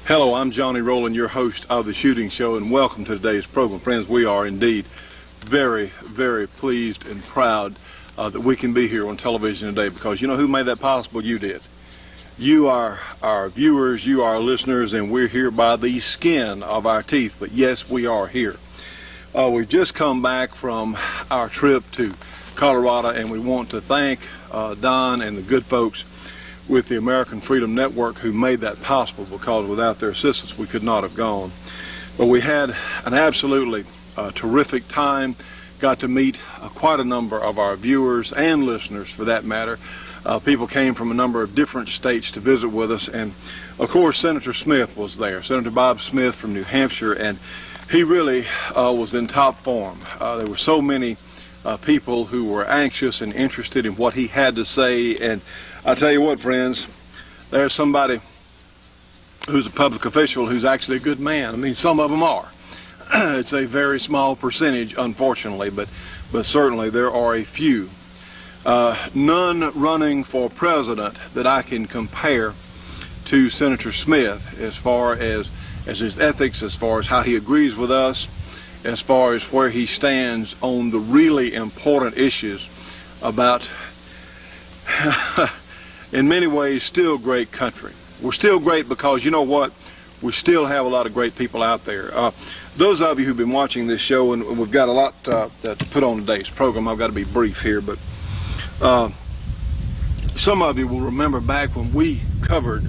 Hello, I'm Johnny Rowland, your host of The Shooting Show, and welcome to today's program. Friends, we are indeed very, very pleased and proud that we can be here on television today, because you know who made that possible? You did. You are our viewers, you are our listeners, and we're here by the skin of our teeth, but yes, we are here. We've just come back from our trip to Colorado, and we want to thank Don and the good folks with the American Freedom Network who made that possible, because without their assistance we could not have gone. But we had an absolutely terrific time, got to meet quite a number of our viewers and listeners for that matter. People came from a number of different states to visit with us, and of course Senator Smith was there, Senator Bob Smith from New Hampshire, and he really was in top form. There were so many people who were anxious and interested in what he had to say, and I tell you what, friends, there's somebody who's a public official who's actually a good man. I mean, some of them are. It's a very small percentage, unfortunately, but certainly there are a few. None running for president that I can compare to Senator Smith as far as his ethics, as far as how he agrees with us, as far as where he stands on the really important issues about in many ways still great country. We're still great because, you know what, we still have a lot of great people out there. Those of you who've been watching this show, and we've got a lot to put on today's program, I've got to be brief here, but some of you will remember back when we covered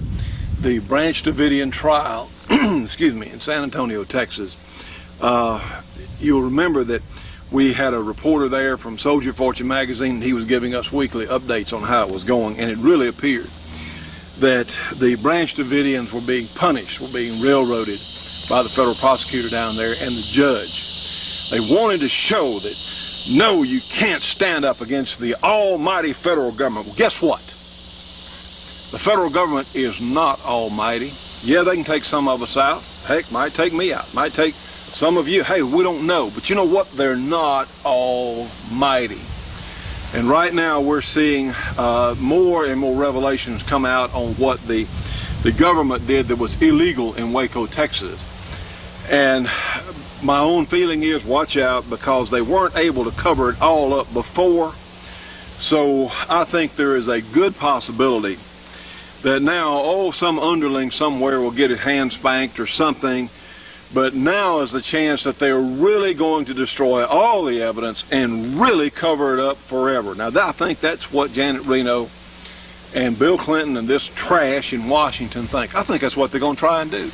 the Branch Davidian trial excuse me, in San Antonio, Texas. You'll remember that we had a reporter there from Soldier Fortune magazine, and he was giving us weekly updates on how it was going, and it really appeared that the Branch Davidians were being punished, were being railroaded by the federal prosecutor down there and the judge. They wanted to show that, no, you can't stand up against the almighty federal government. Well, guess what? The federal government is not almighty. Yeah, they can take some of us out. Heck, might take me out. Might take some of you. Hey, we don't know. But you know what? They're not almighty. And right now we're seeing more and more revelations come out on what the government did that was illegal in Waco, Texas. And my own feeling is, watch out, because they weren't able to cover it all up before. So I think there is a good possibility that now, some underling somewhere will get his hand spanked or something, but now is the chance that they're really going to destroy all the evidence and really cover it up forever. Now, I think that's what Janet Reno and Bill Clinton and this trash in Washington think. I think that's what they're going to try and do.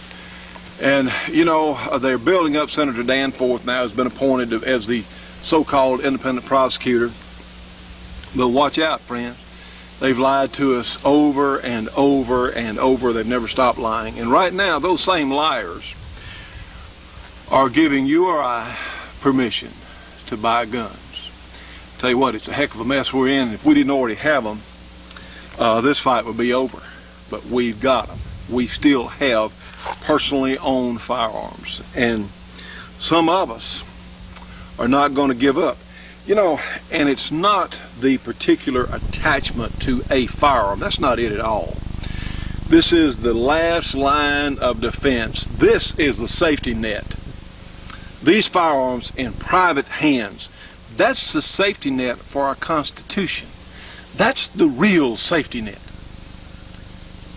And, you know, they're building up Senator Danforth now, has been appointed as the so-called independent prosecutor. But watch out, friends. They've lied to us over and over and over. They've never stopped lying. And right now, those same liars are giving you or I permission to buy guns. Tell you what, it's a heck of a mess we're in. If we didn't already have them, this fight would be over. But we've got them. We still have personally owned firearms. And some of us are not going to give up. You know, and it's not the particular attachment to a firearm. That's not it at all. This is the last line of defense. This is the safety net. These firearms in private hands, that's the safety net for our Constitution. That's the real safety net.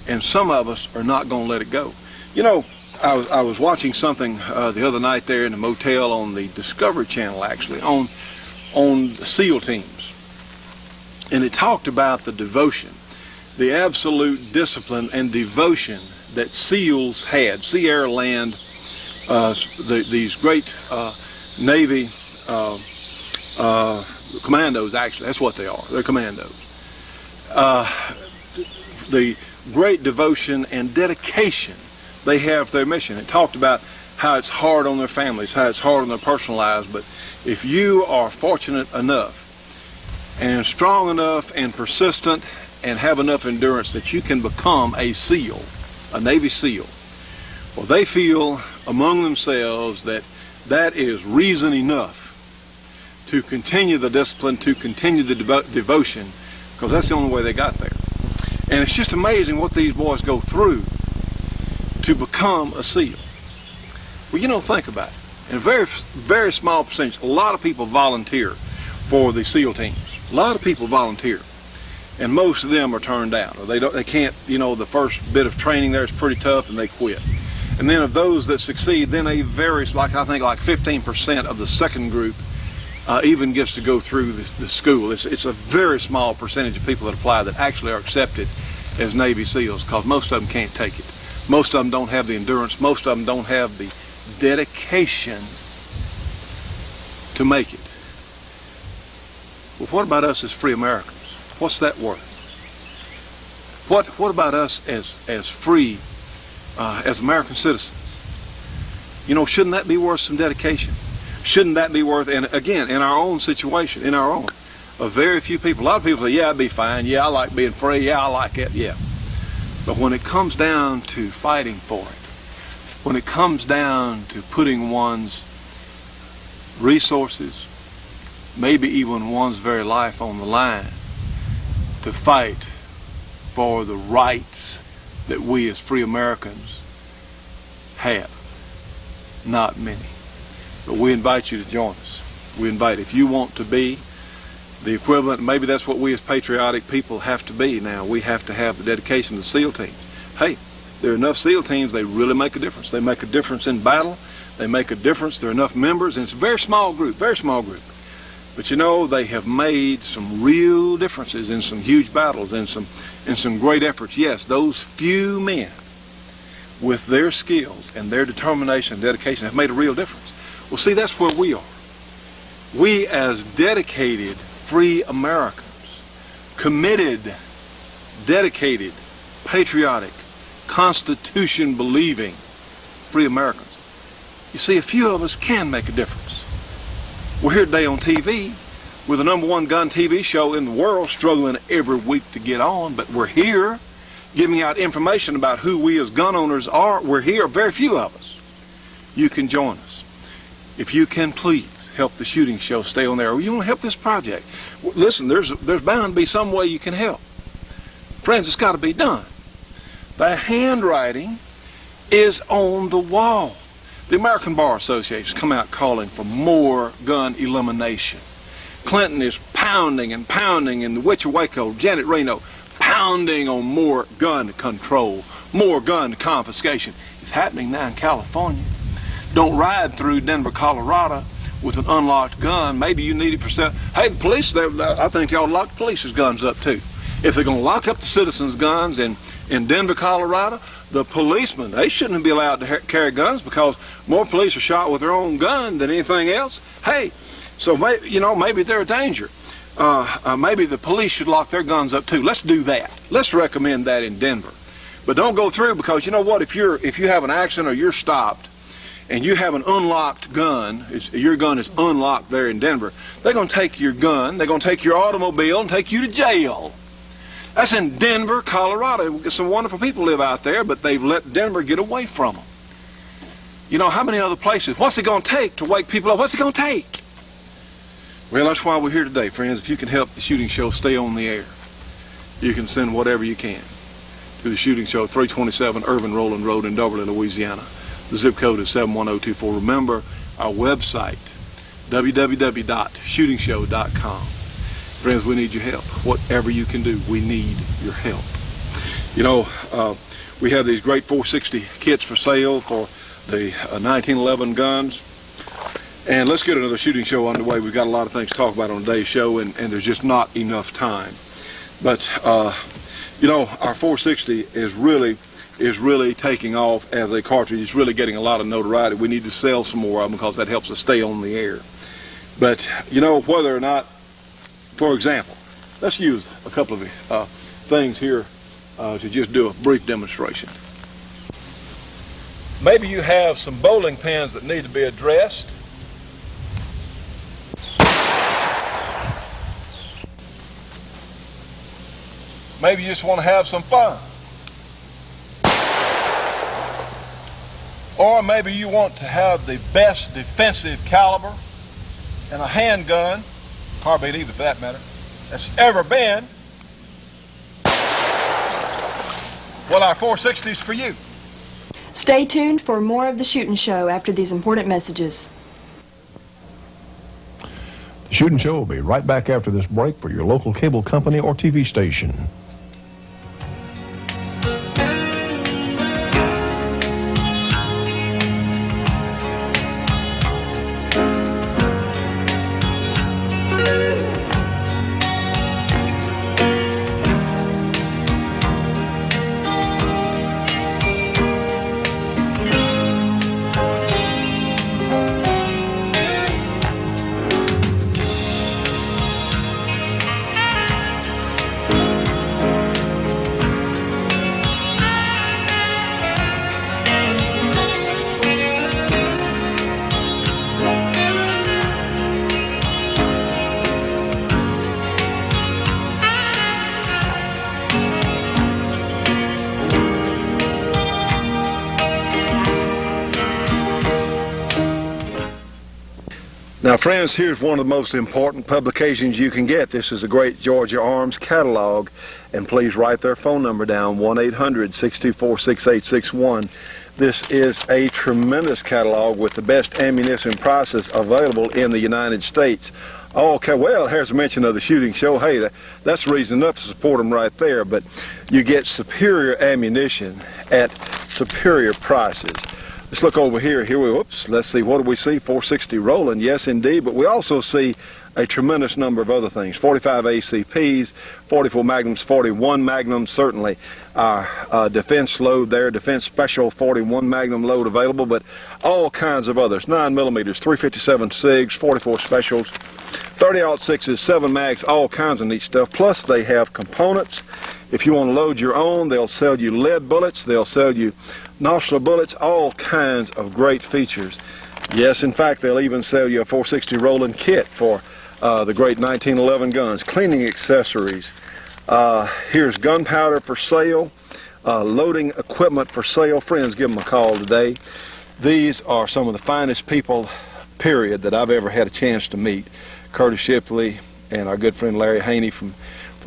And some of us are not going to let it go. You know, I was watching something the other night there in the motel on the Discovery Channel, actually, on SEAL teams, and it talked about the devotion, the absolute discipline and devotion that SEALs had, sea, air, land, these great Navy commandos, actually, that's what they are, they're commandos. The great devotion and dedication they have to their mission. It talked about how it's hard on their families, how it's hard on their personal lives, but if you are fortunate enough and strong enough and persistent and have enough endurance that you can become a SEAL, a Navy SEAL, well, they feel among themselves that that is reason enough to continue the discipline, to continue the devotion, because that's the only way they got there. And it's just amazing what these boys go through to become a SEAL? Well, you know, think about it. In a very, very small percentage, a lot of people volunteer for the SEAL teams. A lot of people volunteer, and most of them are turned down. Or they can't, you know, the first bit of training there is pretty tough, and they quit. And then of those that succeed, then a very, I think like 15% of the second group even gets to go through the school. It's a very small percentage of people that apply that actually are accepted as Navy SEALs, because most of them can't take it. Most of them don't have the endurance. Most of them don't have the dedication to make it. Well, what about us as free Americans? What's that worth? What about us as free, as American citizens? You know, shouldn't that be worth some dedication? Shouldn't that be worth, and again, in our own situation, in our own, a very few people, a lot of people say, yeah, I'd be fine, yeah, I like being free, yeah, I like it, yeah. But when it comes down to fighting for it, when it comes down to putting one's resources, maybe even one's very life on the line, to fight for the rights that we as free Americans have, not many. But we invite you to join us. We invite, if you want to be the equivalent, maybe that's what we as patriotic people have to be now. We have to have the dedication of the SEAL teams. Hey, there are enough SEAL teams, they really make a difference. They make a difference in battle. They make a difference. There are enough members, and it's a very small group, very small group. But you know, they have made some real differences in some huge battles, in some great efforts. Yes, those few men with their skills and their determination and dedication have made a real difference. Well, see, that's where we are. We as dedicated, free Americans, committed, dedicated, patriotic, Constitution-believing free Americans. You see, a few of us can make a difference. We're here today on TV. We're the #1 gun TV show in the world, struggling every week to get on, but we're here giving out information about who we as gun owners are. We're here, very few of us. You can join us. If you can, please help the shooting show stay on there, or you want to help this project. Listen, there's bound to be some way you can help. Friends, it's got to be done. The handwriting is on the wall. The American Bar Association has come out calling for more gun elimination. Clinton is pounding and pounding in the Waco, Janet Reno, pounding on more gun control, more gun confiscation. It's happening now in California. Don't ride through Denver, Colorado with an unlocked gun. Maybe you need it for sale. Hey, the police, I think they ought to lock the police's guns up too. If they're going to lock up the citizens' guns in Denver, Colorado, the policemen, they shouldn't be allowed to carry guns, because more police are shot with their own gun than anything else. Hey, so maybe they're a danger. Maybe the police should lock their guns up too. Let's do that. Let's recommend that in Denver. But don't go through, because you know what? If you have an accident or you're stopped and you have an unlocked gun, your gun is unlocked there in Denver, they're going to take your gun, they're going to take your automobile and take you to jail. That's in Denver, Colorado. Some wonderful people live out there, but they've let Denver get away from them. You know, how many other places? What's it going to take to wake people up? What's it going to take? Well, that's why we're here today, friends. If you can help the shooting show stay on the air, you can send whatever you can to the shooting show, 327 Irvin Rowland Road in Doverly, Louisiana. The zip code is 71024. Remember our website, www.shootingshow.com. Friends, we need your help. Whatever you can do, we need your help. You know, we have these great 460 kits for sale for the 1911 guns. And let's get another shooting show underway. We've got a lot of things to talk about on today's show, and there's just not enough time. But, you know, our 460 is really taking off as a cartridge. It's really getting a lot of notoriety. We need to sell some more of them, because that helps us stay on the air. But, you know, whether or not, for example, let's use a couple of things here to just do a brief demonstration. Maybe you have some bowling pins that need to be addressed. Maybe you just want to have some fun. Or maybe you want to have the best defensive caliber and a handgun, carbine either for that matter, that's ever been. Well, our 460 is for you. Stay tuned for more of The Shootin' Show after these important messages. The Shootin' Show will be right back after this break for your local cable company or TV station. Now, friends, here's one of the most important publications you can get. This is a great Georgia Arms catalog, and please write their phone number down, 1-800-624-6861. This is a tremendous catalog with the best ammunition prices available in the United States. Okay, well, here's a mention of the Shooting Show. Hey, that's reason enough to support them right there, but you get superior ammunition at superior prices. Let's look over here. Whoops, let's see, what do we see? 460 Rowland, yes indeed, but we also see a tremendous number of other things. 45 ACPs, 44 Magnums, 41 Magnums, certainly our defense load there, defense special 41 Magnum load available, but all kinds of others. 9mm, 357 SIGs, 44 specials, 30-06s, 7 mags, all kinds of neat stuff. Plus they have components. If you want to load your own, they'll sell you lead bullets, they'll sell you nostril bullets, all kinds of great features. Yes, in fact, they'll even sell you a 460 Rowland kit for the great 1911 guns, cleaning accessories. Here's gunpowder for sale, loading equipment for sale. Friends, give them a call today. These are some of the finest people, period, that I've ever had a chance to meet. Curtis Shipley and our good friend Larry Haney from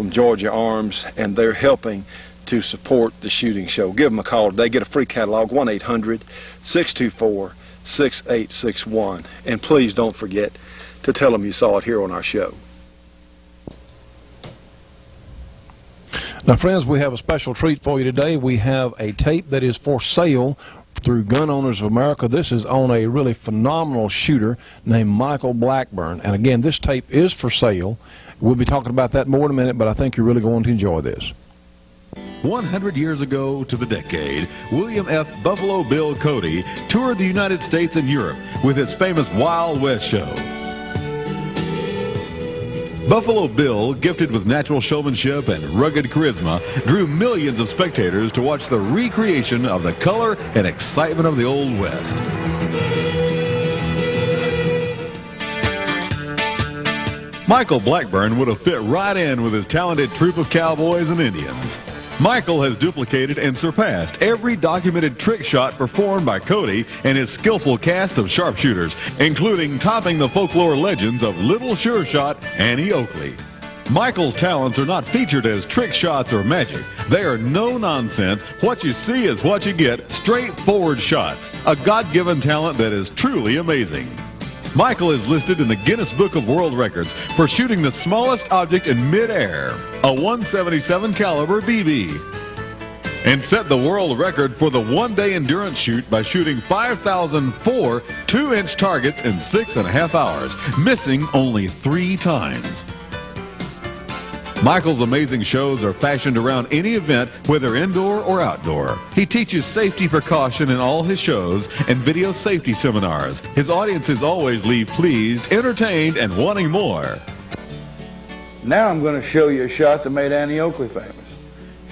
Georgia Arms, and they're helping to support the Shooting Show. Give them a call today. Get a free catalog, 1-800-624-6861. And please don't forget to tell them you saw it here on our show. Now, friends, we have a special treat for you today. We have a tape that is for sale through Gun Owners of America. This is on a really phenomenal shooter named Michael Blackburn. And again, this tape is for sale. We'll be talking about that more in a minute, but I think you're really going to enjoy this. 100 years ago to the decade, William F. Buffalo Bill Cody toured the United States and Europe with his famous Wild West show. Buffalo Bill, gifted with natural showmanship and rugged charisma, drew millions of spectators to watch the recreation of the color and excitement of the Old West. Michael Blackburn would have fit right in with his talented troupe of cowboys and Indians. Michael has duplicated and surpassed every documented trick shot performed by Cody and his skillful cast of sharpshooters, including topping the folklore legends of Little Sure Shot Annie Oakley. Michael's talents are not featured as trick shots or magic. They are no-nonsense, what you see is what you get, straightforward shots, a God-given talent that is truly amazing. Michael is listed in the Guinness Book of World Records for shooting the smallest object in mid-air, a 177 caliber BB, and set the world record for the one-day endurance shoot by shooting 5,004 2-inch targets in 6.5 hours, missing only 3 times. Michael's amazing shows are fashioned around any event, whether indoor or outdoor. He teaches safety precaution in all his shows and video safety seminars. His audiences always leave pleased, entertained, and wanting more. Now I'm going to show you a shot that made Annie Oakley famous.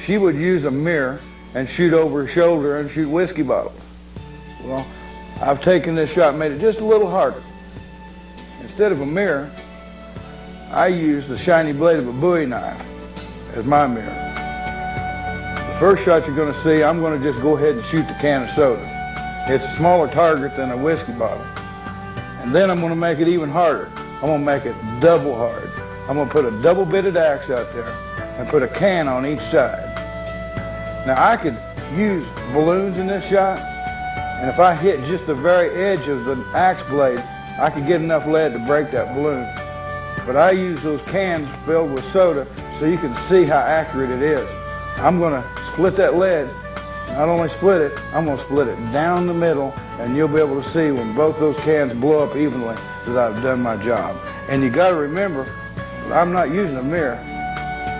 She would use a mirror and shoot over her shoulder and shoot whiskey bottles. Well, I've taken this shot and made it just a little harder. Instead of a mirror, I use the shiny blade of a Bowie knife as my mirror. The first shot you're going to see, I'm going to just go ahead and shoot the can of soda. It's a smaller target than a whiskey bottle. And then I'm going to make it even harder. I'm going to make it double hard. I'm going to put a double-bitted axe out there and put a can on each side. Now I could use balloons in this shot, And if I hit just the very edge of the axe blade, I could get enough lead to break that balloon. But I use those cans filled with soda so you can see how accurate it is. I'm going to split that lead. Not only split it, I'm going to split it down the middle, and you'll be able to see when both those cans blow up evenly that I've done my job. And you got to remember, I'm not using a mirror.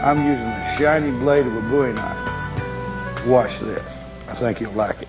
I'm using the shiny blade of a Bowie knife. Watch this. I think you'll like it.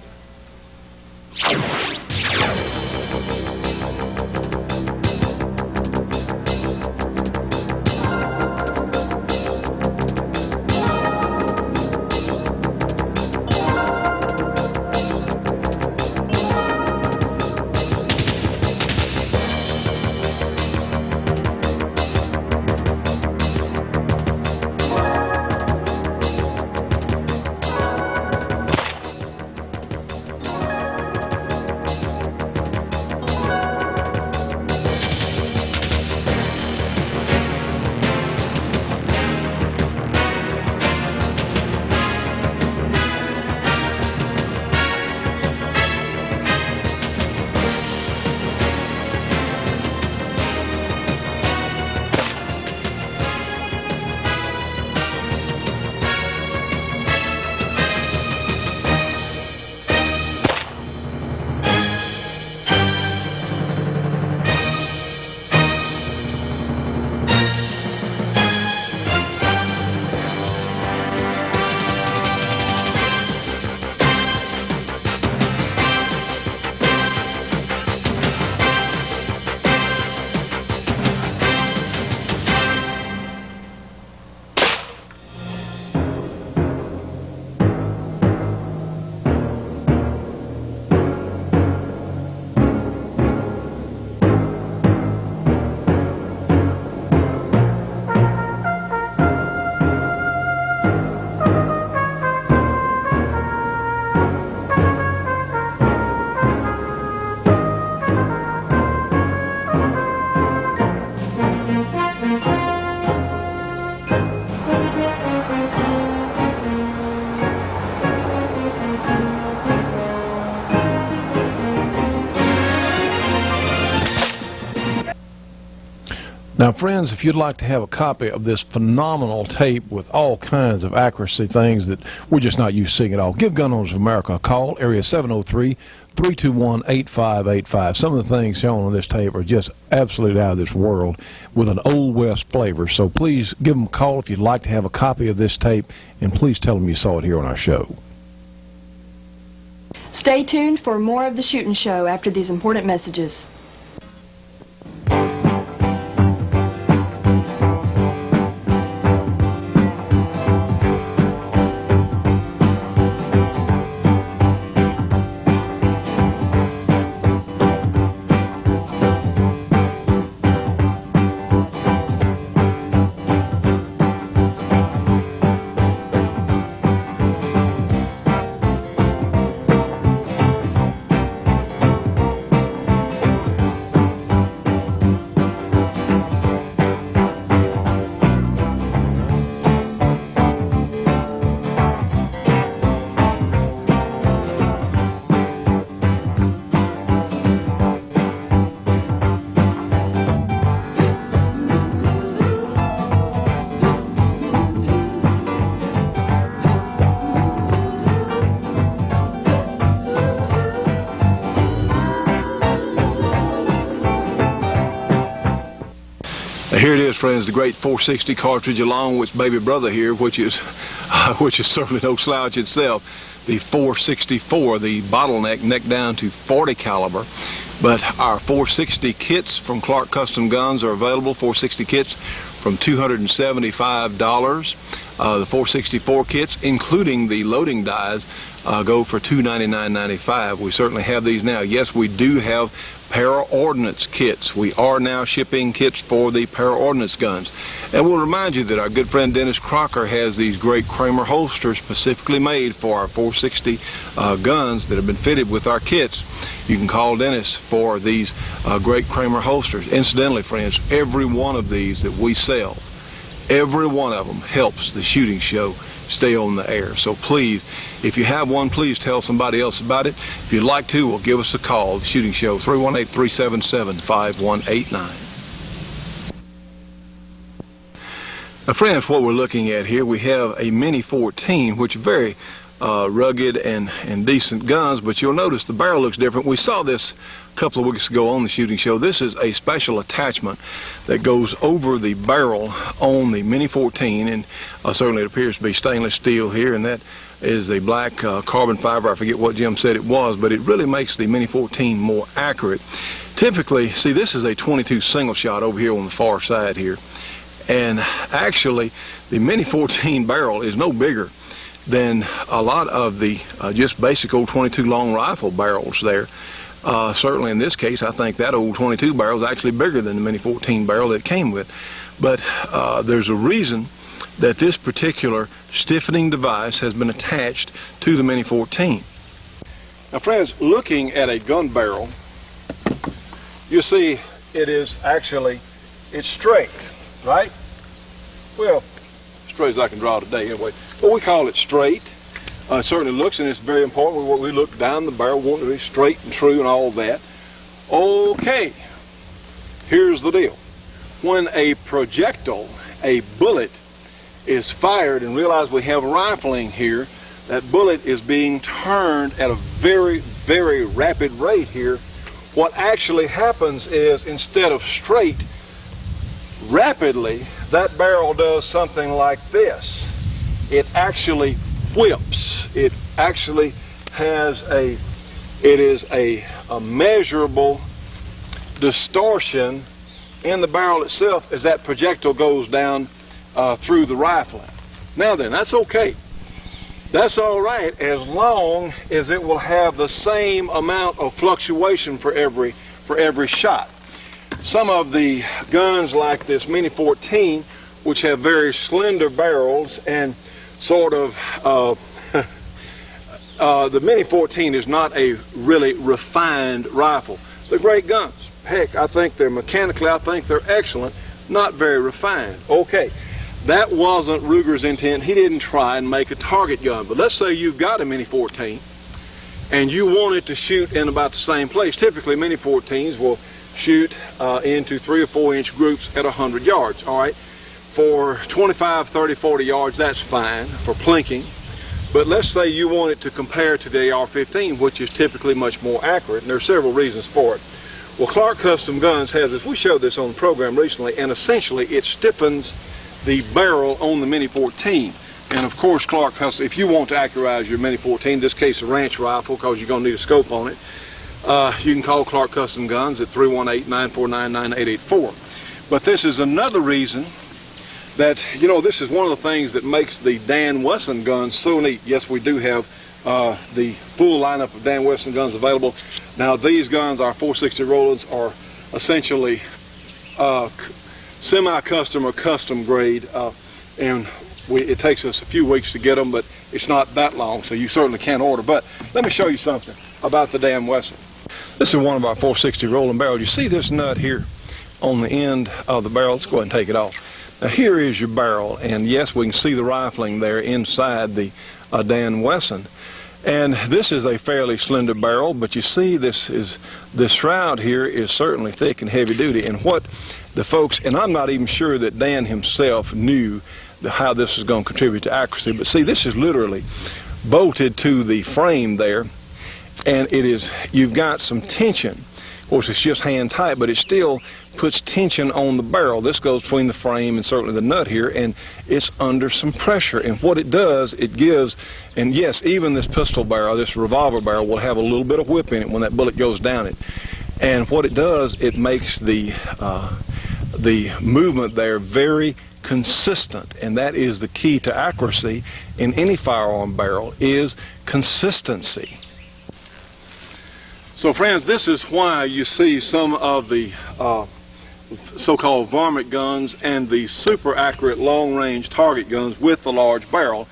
Now, friends, if you'd like to have a copy of this phenomenal tape with all kinds of accuracy things that we're just not used to seeing at all, give Gun Owners of America a call, area 703-321-8585. Some of the things shown on this tape are just absolutely out of this world with an Old West flavor. So please give them a call if you'd like to have a copy of this tape, and please tell them you saw it here on our show. Stay tuned for more of The Shootin' Show after these important messages. Here it is, friends, the great 460 cartridge along with baby brother here, which is certainly no slouch itself. The 464, the bottleneck, neck down to 40 caliber. But our 460 kits from Clark Custom Guns are available. 460 kits from $275. The 464 kits, including the loading dies, go for $299.95. We certainly have these now. Yes, we do have para-ordnance kits. We are now shipping kits for the para-ordnance guns. And we'll remind you that our good friend Dennis Crocker has these great Kramer holsters specifically made for our 460 guns that have been fitted with our kits. You can call Dennis for these great Kramer holsters. Incidentally, friends, every one of these that we sell, every one of them helps the shooting show stay on the air. So please, if you have one, please tell somebody else about it. If you'd like to, well, give us a call. The Shooting Show, 318-377-5189. Now, friends, what we're looking at here, we have a Mini 14, which are very rugged and decent guns, but you'll notice the barrel looks different. We saw this a couple of weeks ago on the Shooting Show. This is a special attachment that goes over the barrel on the Mini 14, and certainly it appears to be stainless steel here, and that is the black carbon fiber. I forget what Jim said it was, but it really makes the Mini 14 more accurate. Typically, see, this is a 22 single shot over here on the far side here. And actually, the Mini 14 barrel is no bigger than a lot of the just basic old 22 long rifle barrels there. Certainly in this case, I think that old 22 barrel is actually bigger than the Mini 14 barrel that it came with. But there's a reason that this particular stiffening device has been attached to the Mini 14. Now, friends, looking at a gun barrel, you see it is actually, it's straight. Right? Well, straight as I can draw today anyway. But we call it straight. It certainly looks, and it's very important. We look down the barrel, want it to be straight and true and all that. Okay, here's the deal. When a projectile, a bullet, is fired, and realize we have rifling here, that bullet is being turned at a very, very rapid rate here. What actually happens is, instead of straight, rapidly, that barrel does something like this. It actually whips. It actually has it is a measurable distortion in the barrel itself as that projectile goes down through the rifling. Now then, that's okay. That's all right as long as it will have the same amount of fluctuation for every shot. Some of the guns like this Mini 14, which have very slender barrels and sort of, the Mini 14 is not a really refined rifle. They're great guns. Heck, I think they're mechanically, I think they're excellent, not very refined. Okay, that wasn't Ruger's intent. He didn't try and make a target gun. But let's say you've got a Mini 14 and you want it to shoot in about the same place. Typically, Mini 14s will shoot into 3 or 4 inch groups at 100 yards. All right, for 25, 30, 40 yards, that's fine for plinking. But let's say you want it to compare to the AR-15, which is typically much more accurate, and there are several reasons for it. Well, Clark Custom Guns has this. We showed this on the program recently, and essentially it stiffens the barrel on the Mini 14. And of course, Clark Custom, if you want to accuratize your Mini 14, in this case a ranch rifle, because you're going to need a scope on it, you can call Clark Custom Guns at 318-949-9884. But this is another reason that, you know, this is one of the things that makes the Dan Wesson guns so neat. Yes, we do have the full lineup of Dan Wesson guns available. Now, these guns, our 460 Rowlands, are essentially semi-custom or custom grade, and it takes us a few weeks to get them, but it's not that long, so you certainly can order. But let me show you something about the Dan Wesson. This is one of our 460 Rowland barrels. You see this nut here on the end of the barrel? Let's go ahead and take it off. Now, here is your barrel, and yes, we can see the rifling there inside the Dan Wesson. And this is a fairly slender barrel, but you see this shroud here is certainly thick and heavy duty. And what the folks, and I'm not even sure that Dan himself knew how this was going to contribute to accuracy, but see, this is literally bolted to the frame there, and it is, you've got some tension. Of course, it's just hand tight, but it still puts tension on the barrel. This goes between the frame and certainly the nut here, and it's under some pressure. And what it does, it gives, and yes, even this pistol barrel, this revolver barrel, will have a little bit of whip in it when that bullet goes down it. And what it does, it makes the movement there very consistent, and that is the key to accuracy in any firearm barrel, is consistency. So friends, this is why you see some of the so-called varmint guns and the super accurate long-range target guns with the large barrel,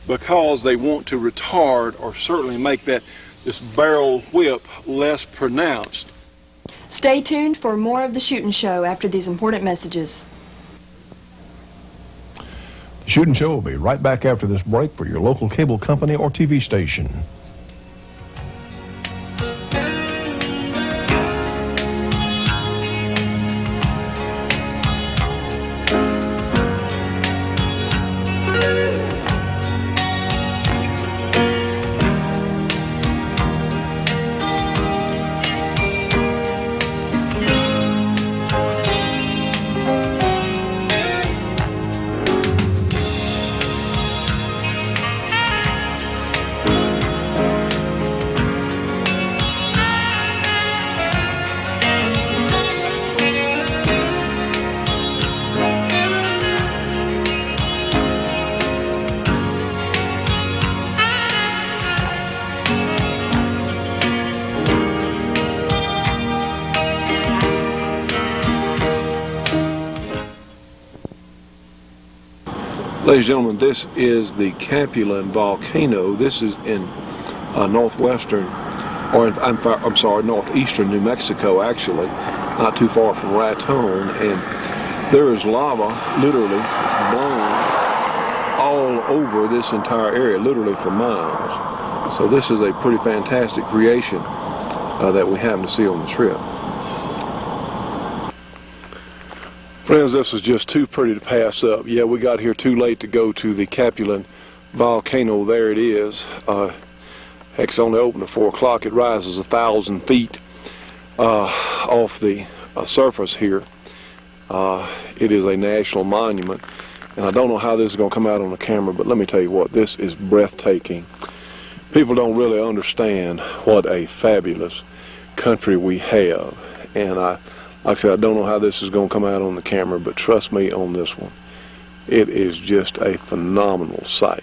because they want to retard or certainly make this barrel whip less pronounced. Stay tuned for more of The Shootin' Show after these important messages. Shootin' Show will be right back after this break for your local cable company or TV station. Ladies and gentlemen, this is the Capulan volcano. This is in northwestern, or I'm sorry, northeastern New Mexico, actually, not too far from Raton, and there is lava literally blown all over this entire area, literally for miles. So this is a pretty fantastic creation that we happen to see on the trip. Friends, this was just too pretty to pass up. Yeah, we got here too late to go to the Capulan volcano. There it is. Heck, it's only open at 4 o'clock. It rises 1,000 feet off the surface here. It is a national monument. And I don't know how this is going to come out on the camera, but let me tell you what, this is breathtaking. People don't really understand what a fabulous country we have. And like I said, I don't know how this is going to come out on the camera, but trust me on this one. It is just a phenomenal sight.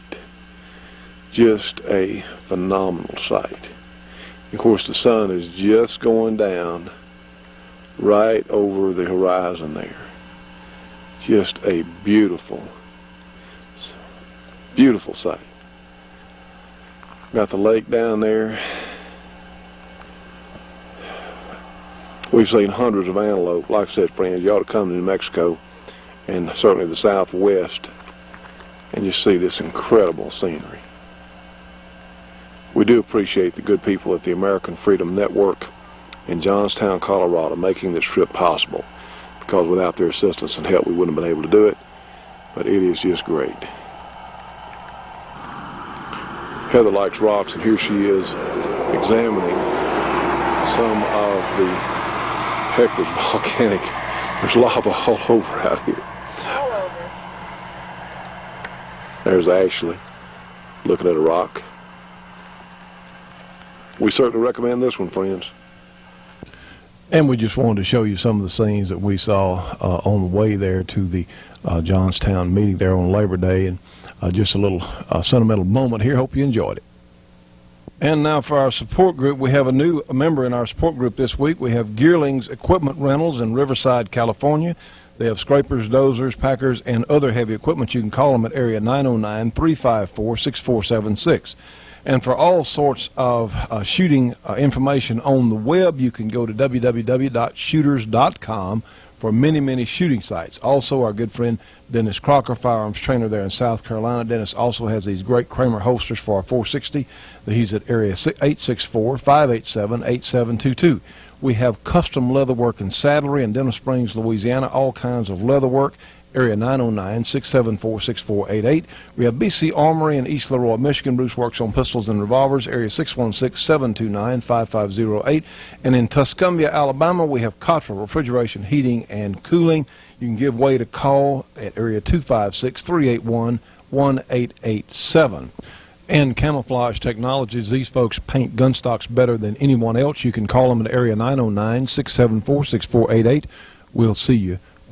Just a phenomenal sight. Of course, the sun is just going down right over the horizon there. Just a beautiful, beautiful sight. Got the lake down there. We've seen hundreds of antelope. Like I said, friends, you ought to come to New Mexico and certainly the Southwest and just see this incredible scenery. We do appreciate the good people at the American Freedom Network in Johnstown, Colorado, making this trip possible, because without their assistance and help we wouldn't have been able to do it, but it is just great. Heather likes rocks, and here she is examining some of the, heck, there's volcanic, there's lava all over out here. All over. There's Ashley looking at a rock. We certainly recommend this one, friends. And we just wanted to show you some of the scenes that we saw on the way there to the Johnstown meeting there on Labor Day, and just a little sentimental moment here. Hope you enjoyed it. And now for our support group, we have a new member in our support group this week. We have Gearlings Equipment Rentals in Riverside, California. They have scrapers, dozers, packers, and other heavy equipment. You can call them at area 909-354-6476. And for all sorts of shooting information on the web, you can go to www.shooters.com for many, many shooting sites. Also, our good friend Dennis Crocker, firearms trainer there in South Carolina. Dennis also has these great Kramer holsters for our 460. He's at area 864-587-8722. We have custom leatherwork and saddlery in Denham Springs, Louisiana, all kinds of leatherwork. Area 909-674-6488. We have BC Armory in East Leroy, Michigan. Bruce works on pistols and revolvers. Area 616-729-5508. And in Tuscumbia, Alabama, we have Cottrell Refrigeration, Heating, and Cooling. You can give way to call at area 256-381-1887. And Camouflage Technologies, these folks paint gun stocks better than anyone else. You can call them at area 909-674-6488. We'll see you